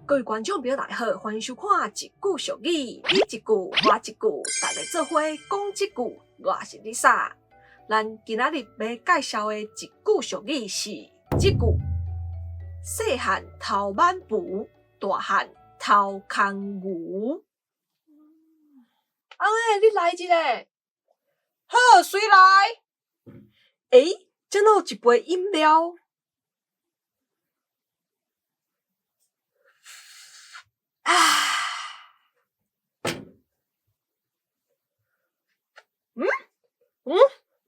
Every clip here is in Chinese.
各位观众朋友大家好，欢迎收看一句俗语，你一句我一句，大家做伙讲一句，我是 Lisa。咱今仔日要介绍的一句俗语是这句：细汉偷挽匏，大汉偷空牛。阿妹，你来一个。好，谁来？真有一杯饮料。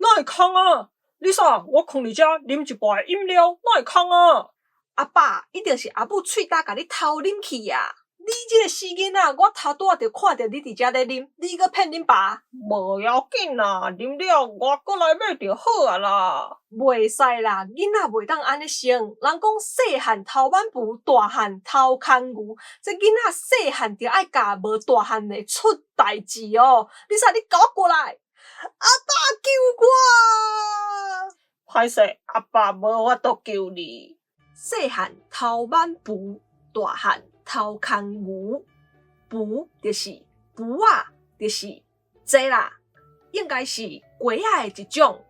哪会空啊？你啥？我囥伫遮啉一杯饮料，哪会空啊？阿爸，一定是阿母喙焦甲你偷啉去啊！你这个死囡仔，我头拄仔就看到你伫遮咧啉，你搁骗恁爸？无要紧啦，啉了我过来买就好啊啦。袂使啦，囡仔袂当安尼生。人讲细汉偷挽匏，大汉偷空牛。这囡仔细汉就爱教，无大汉的出代志哦。你啥？你搞过来！阿爸救我！歹势，阿爸无法度救你。细汉偷挽匏，大汉偷空牛。匏就是匏仔，就是这啦，应该是鸡仔的一种。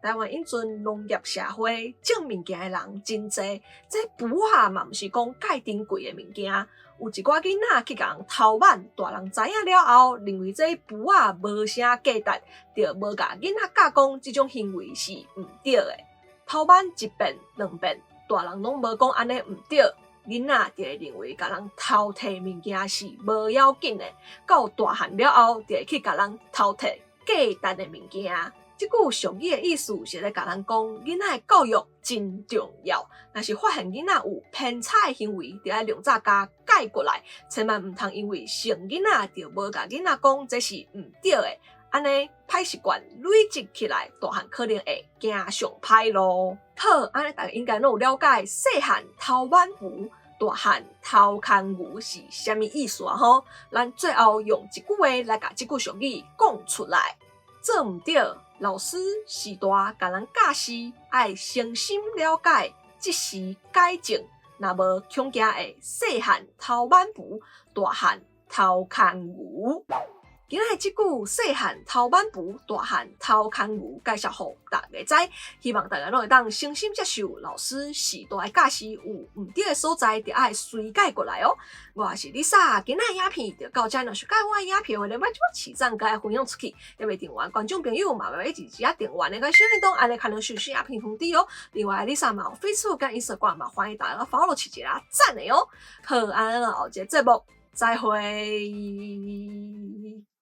台湾因阵农业社会种物件的人真侪，这匏仔嘛毋是讲介珍贵的物件。有一寡囡仔去甲人偷挽，大人知影了后，认为这匏仔无啥价值，就无甲囡仔教讲即种行为是毋对的。偷挽一遍两遍，大人拢无讲安尼毋对，囡仔就会认为甲人偷摕物件是无要紧的。到大汉了后，就会去甲人偷摕价值的物件。即句俗语的意思是咧甲人讲，囡仔的教育真重要。若是发现囡仔有偏差的行为，就要量早甲改过来，千万毋通因为生囡仔就无甲囡仔讲这是毋对的。安尼歹习惯累积起来，大汉可能会行上歹咯。好，安尼大家应该拢有了解细汉偷挽匏，大汉偷空牛是啥物意思啊？吼，咱最后用一句话来甲即句俗语讲出来。做毋对，老师时代甲人教示，爱诚心了解，即时改正。若无，恐惊会细汉偷挽匏，大汉偷空牛。今仔即句细汉偷挽匏，大汉偷空牛介绍互大家知，希望大家拢会当诚心接受老师时代教示，有毋对的所在，就爱随改过来哦。我是 Lisa， 今仔影片就到这，若喜欢我的影片，或者买市长甲分享出去，也未订阅观众朋友嘛，袂一直订阅那个小铃铛，安尼才能收视影片通知哦。另外 Lisa 嘛有 Facebook 甲 Instagram 嘛，欢迎大家 follow 起一下赞的哦。好，安尼后一个节目再会。